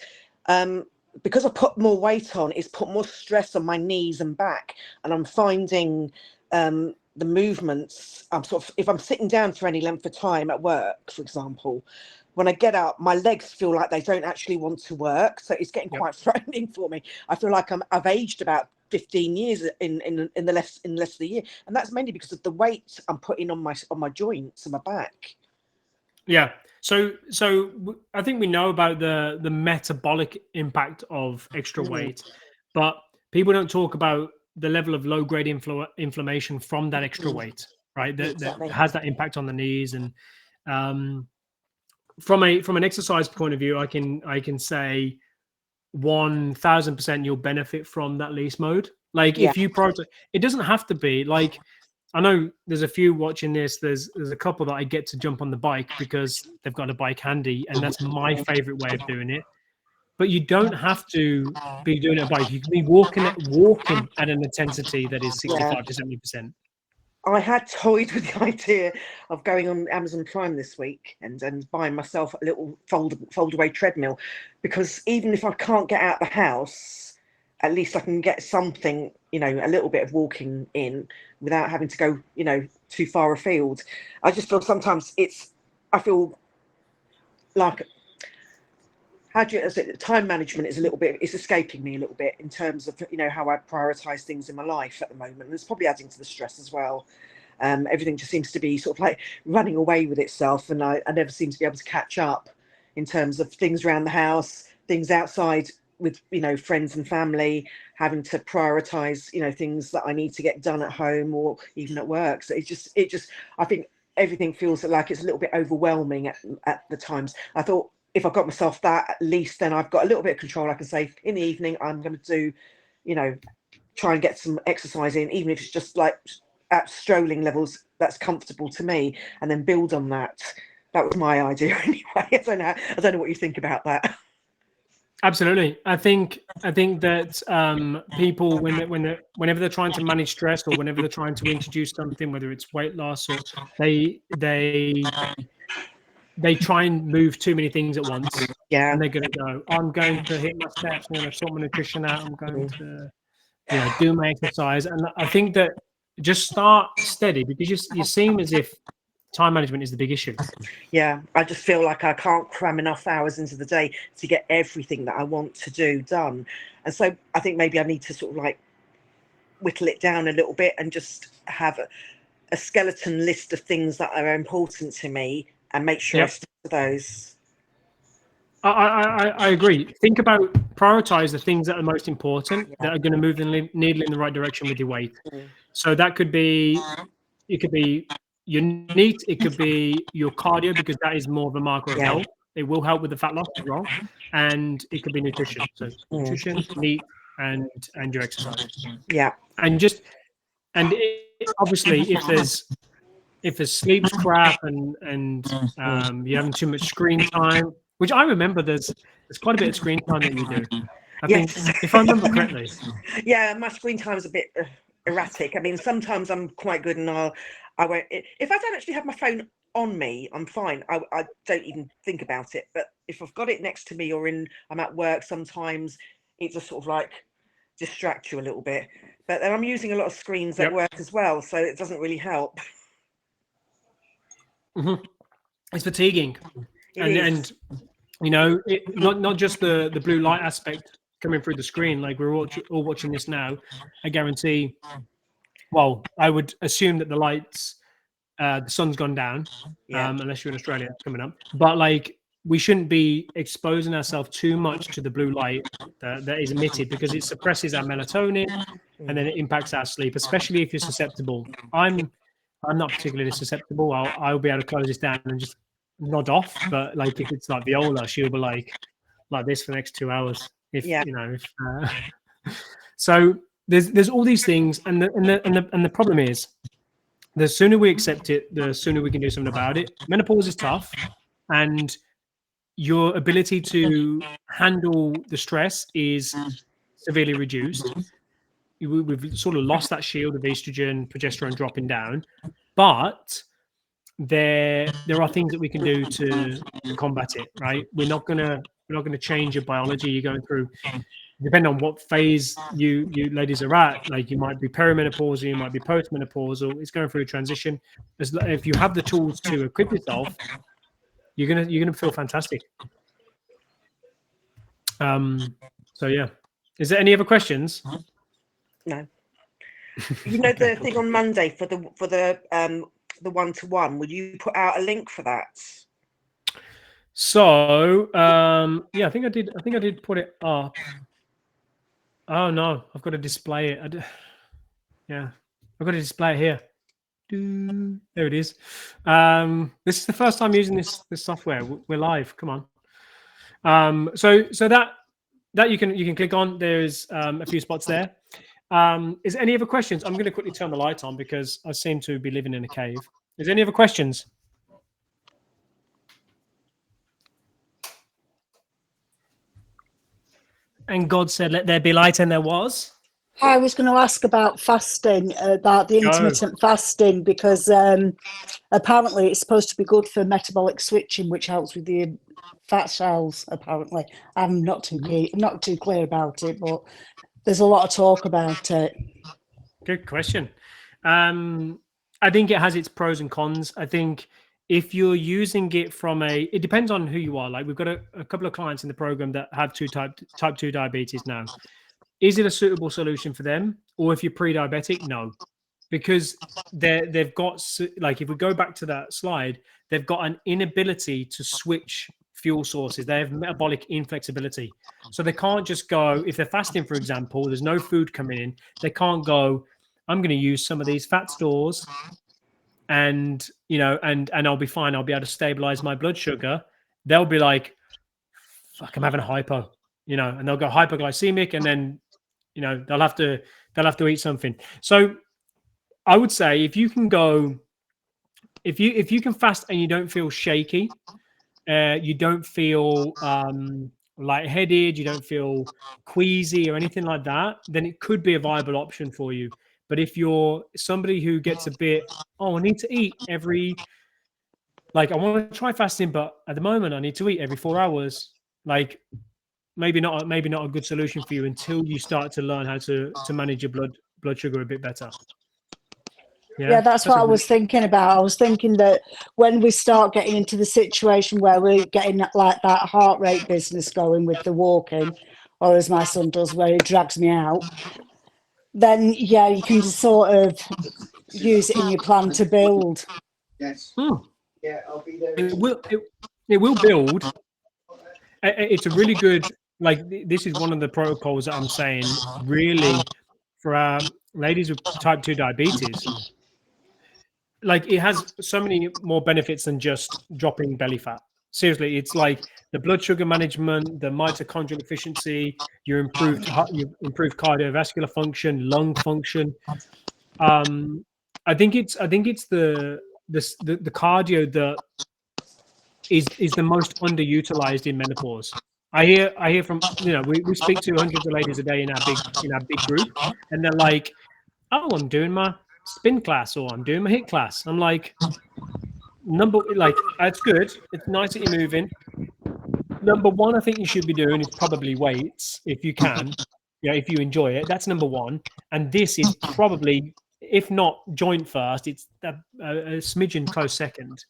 Because I put more weight on, it's put more stress on my knees and back, and I'm finding the movements. I'm sort of, if I'm sitting down for any length of time at work, for example, when I get up, my legs feel like they don't actually want to work. So it's getting quite frightening for me. I feel like I've aged about 15 years in less than a year, and that's mainly because of the weight I'm putting on my joints and my back. Yeah. So I think we know about the metabolic impact of extra weight, but people don't talk about the level of low grade inflammation from that extra weight, right? That has that impact on the knees. And from an exercise point of view, I can say 1000% you'll benefit from that least mode. Like if you prioritize, it doesn't have to be like, I know there's a few watching this. There's a couple that I get to jump on the bike because they've got a bike handy, and that's my favorite way of doing it. But you don't have to be doing a bike. You can be walking at an intensity that is 65 to 70%. I had toyed with the idea of going on Amazon Prime this week and buying myself a little fold away treadmill, because even if I can't get out of the house, at least I can get something, a little bit of walking in without having to go, too far afield. I just feel sometimes I feel like, time management is it's escaping me a little bit in terms of, how I prioritize things in my life at the moment. And it's probably adding to the stress as well. Everything just seems to be sort of like running away with itself, and I never seem to be able to catch up in terms of things around the house, things outside with, friends and family, having to prioritize, things that I need to get done at home or even at work. So I think everything feels like it's a little bit overwhelming at the times. I thought, if I got myself that, at least then I've got a little bit of control. I can say in the evening, I'm going to do, try and get some exercise in, even if it's just like at strolling levels that's comfortable to me, and then build on that. That was my idea anyway. I don't know what you think about that. Absolutely. I think that people, whenever they're trying to manage stress, or whenever they're trying to introduce something, whether it's weight loss, or they try and move too many things at once. Yeah. And they're going to go, I'm going to hit my steps, I'm going to sort my nutrition out, I'm going to, do my exercise. And I think that just start steady, because you seem as if time management is the big issue. Yeah, I just feel like I can't cram enough hours into the day to get everything that I want to do done. And so I think maybe I need to sort of like whittle it down a little bit and just have a skeleton list of things that are important to me, and make sure I stick to those. I agree. Think about, prioritize the things that are most important, that are going to move the needle in the right direction with your weight. So that could be, it could be your NEAT, it could be your cardio, because that is more of a marker of health. It will help with the fat loss as well. And it could be nutrition. So nutrition, NEAT, and your exercise. Yeah. And obviously if there's sleep's crap and you're having too much screen time, which I remember there's quite a bit of screen time that you do. I think, if I remember correctly. Yeah, my screen time is a bit erratic. I mean, sometimes I'm quite good, and I won't. If I don't actually have my phone on me, I'm fine. I don't even think about it. But if I've got it next to me, or I'm at work, sometimes it just sort of like distracts you a little bit. But then I'm using a lot of screens at work as well, so it doesn't really help. It's fatiguing. And not just the blue light aspect coming through the screen. Like we're all watching this now. I guarantee, well, I would assume that the lights, the sun's gone down, unless you're in Australia coming up. But like, we shouldn't be exposing ourselves too much to the blue light that is emitted, because it suppresses our melatonin, and then it impacts our sleep, especially if you're susceptible. I'm not particularly susceptible. I'll be able to close this down and just nod off. But like, if it's like Viola, she'll be like this for the next 2 hours. So there's all these things, and the problem is, the sooner we accept it, the sooner we can do something about it. Menopause is tough, and your ability to handle the stress is severely reduced. We've sort of lost that shield of estrogen, progesterone dropping down, but there are things that we can do to combat it. Right? We're not gonna change your biology. You're going through, depending on what phase you ladies are at. Like, you might be perimenopausal, you might be postmenopausal. It's going through a transition. If you have the tools to equip yourself, You're gonna feel fantastic. So yeah, is there any other questions? No. You know, Okay, the thing on Monday for the 1-to-1, will you put out a link for that? So yeah, I think I did put it up. Oh no, I've got to display it. Yeah, I've got to display it here. There it is. This is the first time using this software. We're live. Come on. So that you can click on. There's a few spots there. Is there any other questions? I'm going to quickly turn the light on because I seem to be living in a cave. Is there any other questions? And God said, "Let there be light," and there was. I was going to ask about fasting, about the intermittent fasting, because apparently it's supposed to be good for metabolic switching, which helps with the fat cells. Apparently, I'm not too clear about it, but there's a lot of talk about it. Good question. I think it has its pros and cons. I think if you're using it it depends on who you are. Like we've got a couple of clients in the program that have type 2 diabetes now. Is it a suitable solution for them? Or if you're pre-diabetic, no. Because they've got, like, if we go back to that slide, they've got an inability to switch fuel sources. They have metabolic inflexibility. So they can't just go, if they're fasting, for example, there's no food coming in, they can't go, I'm going to use some of these fat stores and, and I'll be fine. I'll be able to stabilize my blood sugar. They'll be like, fuck, I'm having a hypo, and they'll go hypoglycemic, and then, they'll have to eat something. So I would say if you can fast and you don't feel shaky, you don't feel lightheaded, you don't feel queasy or anything like that, then it could be a viable option for you. But if you're somebody who gets a bit, I need to eat I want to try fasting, but at the moment I need to eat every 4 hours, maybe not a good solution for you until you start to learn how to manage your blood sugar a bit better. Yeah, that's what I was thinking about. I was thinking that when we start getting into the situation where we're getting like that heart rate business going with the walking, or as my son does, where he drags me out, then yeah, you can just sort of use it in your plan to build. Yes. Yeah, I'll be there. It will build. It's a really good, this is one of the protocols that I'm saying really for ladies with type 2 diabetes. It has so many more benefits than just dropping belly fat. Seriously, it's like the blood sugar management, the mitochondrial efficiency, your improved cardiovascular function, lung function. I think it's the cardio that is the most underutilized in menopause. I hear from, we speak to hundreds of ladies a day in our big group, and they're like, oh, I'm doing my spin class or I'm doing my HIIT class. I'm like, that's good. It's nice that you're moving. Number one, I think you should be doing is probably weights if you can. If you enjoy it, that's number one. And this is probably, if not joint first, it's a smidgen close second.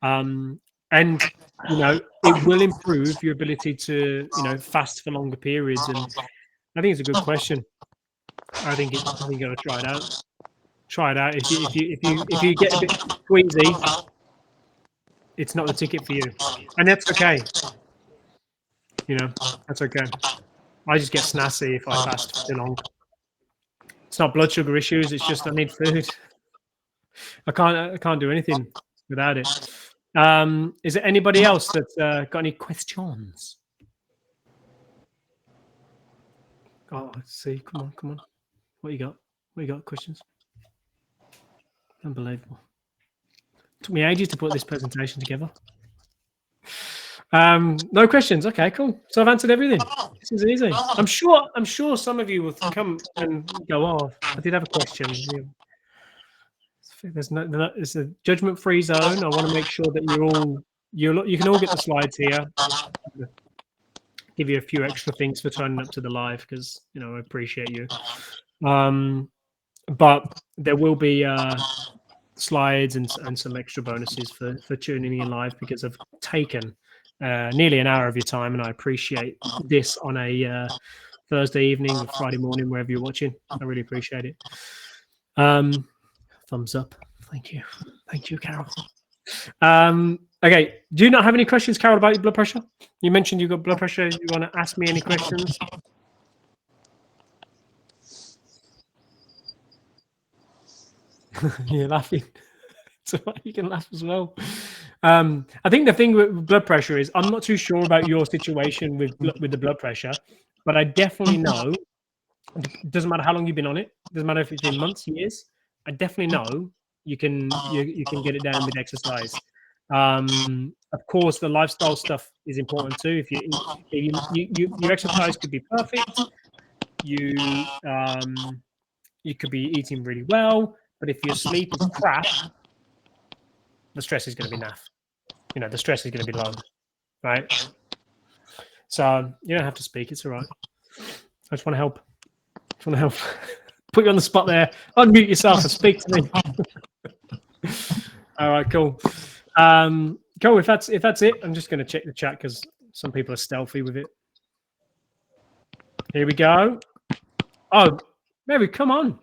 And it will improve your ability to fast for longer periods. And I think it's a good question. I think you got to try it out. Try it out. If you get a bit queasy, it's not the ticket for you, and that's okay. That's okay. I just get snazzy if I fast for too long. It's not blood sugar issues. It's just I need food. I can't do anything without it. Is there anybody else that's got any questions? Oh, let's see. Come on. What you got? Questions? Unbelievable. Took me ages to put this presentation together. No questions. Okay, cool. So I've answered everything. This is easy. I'm sure some of you will come and go, oh, I did have a question. It's a judgment-free zone. I want to make sure that you can all get the slides here. Give you a few extra things for turning up to the live because I appreciate you. But there will be slides and some extra bonuses for tuning in live, because I've taken nearly an hour of your time, and I appreciate this on a Thursday evening or Friday morning, wherever you're watching. I really appreciate it. Thumbs up. Thank you, Carol. Okay, do you not have any questions, Carol, about your blood pressure? You mentioned you've got blood pressure. You want to ask me any questions? You're laughing. So you can laugh as well. I think the thing with blood pressure is, I'm not too sure about your situation with the blood pressure, but I definitely know, it doesn't matter how long you've been on it, doesn't matter if it's been months, years, I definitely know you can get it down with exercise. Of course, the lifestyle stuff is important too. If your exercise could be perfect, you could be eating really well, but if your sleep is crap, the stress is going to be naff. The stress is going to be low, right? So you don't have to speak. It's all right. I just want to help. Put you on the spot there. Unmute yourself and speak to me. All right, cool. Cool. If that's it, I'm just going to check the chat because some people are stealthy with it. Here we go. Oh, Mary, come on.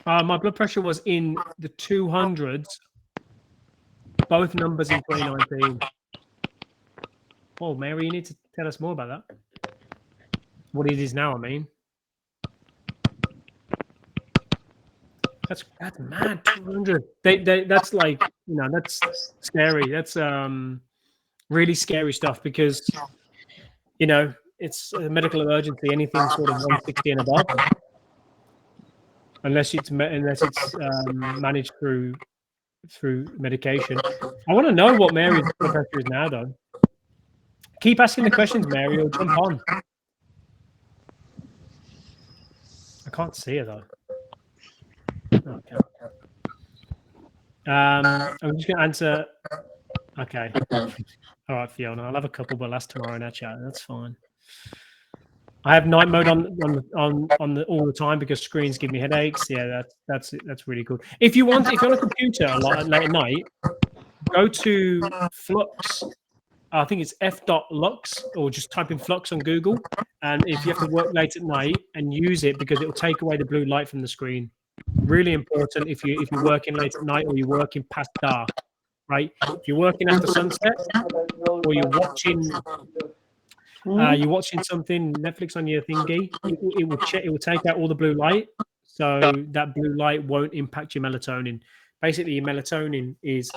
My blood pressure was in the 200s. Both numbers in 2019. Oh, Mary, you need to tell us more about that. What it is now, I mean. That's mad. 200. That's like, that's scary. That's really scary stuff, because it's a medical emergency. Anything sort of 160 and above, unless it's managed through medication. I want to know what Mary's blood pressure is now, though. Keep asking the questions, Mary, or jump on. I can't see her though. Okay. I'm just going to answer. Okay. All right, Fiona. I'll have a couple, but last tomorrow in our chat. That's fine. I have night mode on all the time because screens give me headaches. Yeah, that's really good. If you're on a computer a lot late at night, go to Flux. I think it's f.lux, or just type in Flux on Google. And if you have to work late at night, and use it, because it will take away the blue light from the screen. Really important if you're working late at night, or you're working past dark, right? If you're working after sunset, or you're watching something Netflix on your thingy, it will take out all the blue light, so that blue light won't impact your melatonin. Basically, your melatonin is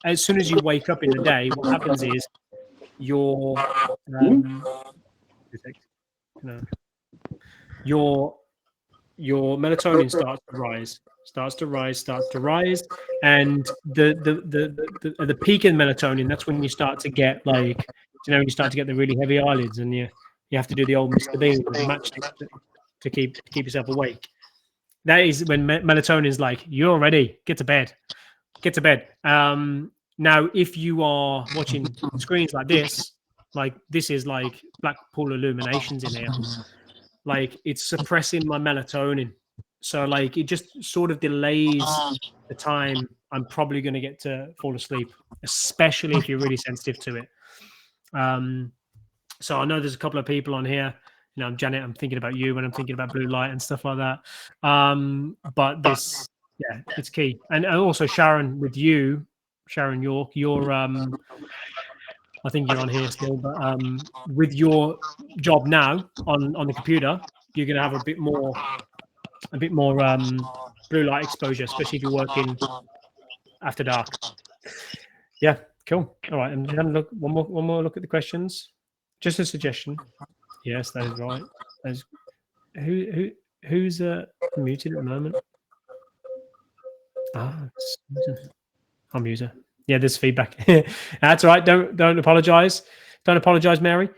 as soon as you wake up in the day, what happens is your melatonin starts to rise, and the peak in melatonin, that's when you start to get you start to get the really heavy eyelids, and you have to do the old Mr. Bean matchstick to keep yourself awake. That is when melatonin is like, you're ready, get to bed. Now, if you are watching screens like this is like black pool illuminations in here, like it's suppressing my melatonin. So like it just sort of delays the time I'm probably going to get to fall asleep, especially if you're really sensitive to it. So I know there's a couple of people on here. Janet, I'm thinking about you when I'm thinking about blue light and stuff like that. But this, yeah, it's key. And also Sharon, with you, Sharon York, you're I think you're on here still, but with your job now on the computer, you're going to have a bit more blue light exposure, especially if you're working after dark. Yeah, cool. All right, I'm just having a look. One more look at the questions. Just a suggestion. Yes, that is right. Who's muted at the moment? I'm user. Yeah, there's feedback. That's all right. Don't apologize. Don't apologize, Mary.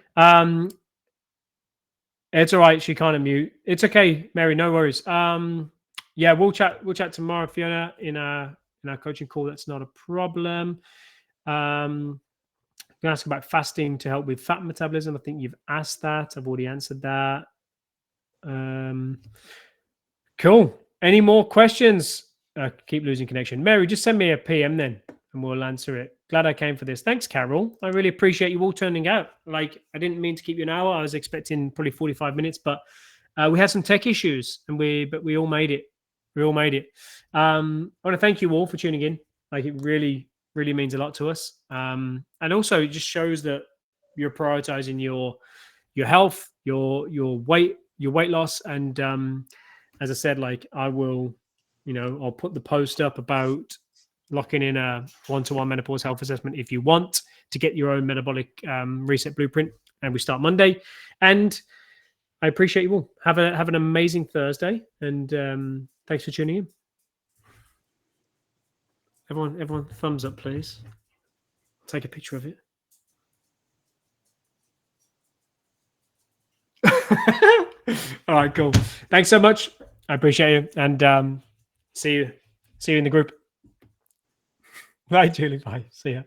It's all right. She can't unmute. It's okay, Mary. No worries. Yeah, we'll chat tomorrow, Fiona, in our coaching call. That's not a problem. I'm going to ask about fasting to help with fat metabolism. I think you've asked that. I've already answered that. Cool. Any more questions? keep losing connection. Mary, just send me a PM then, and we'll answer it. Glad I came for this. Thanks, Carol. I really appreciate you all turning out. Like, I didn't mean to keep you an hour. I was expecting probably 45 minutes, but we had some tech issues, and we all made it. We all made it. I want to thank you all for tuning in. Like, it really, really means a lot to us. And also, it just shows that you're prioritizing your health, your weight loss, and as I said, like, I will, I'll put the post up about locking in a one-to-one menopause health assessment if you want to get your own metabolic reset blueprint, and we start Monday. And I appreciate you all. Have an amazing Thursday, and thanks for tuning in. Everyone, thumbs up, please. Take a picture of it. All right, cool. Thanks so much. I appreciate you, and see you in the group. Bye, Julie. Bye. See ya.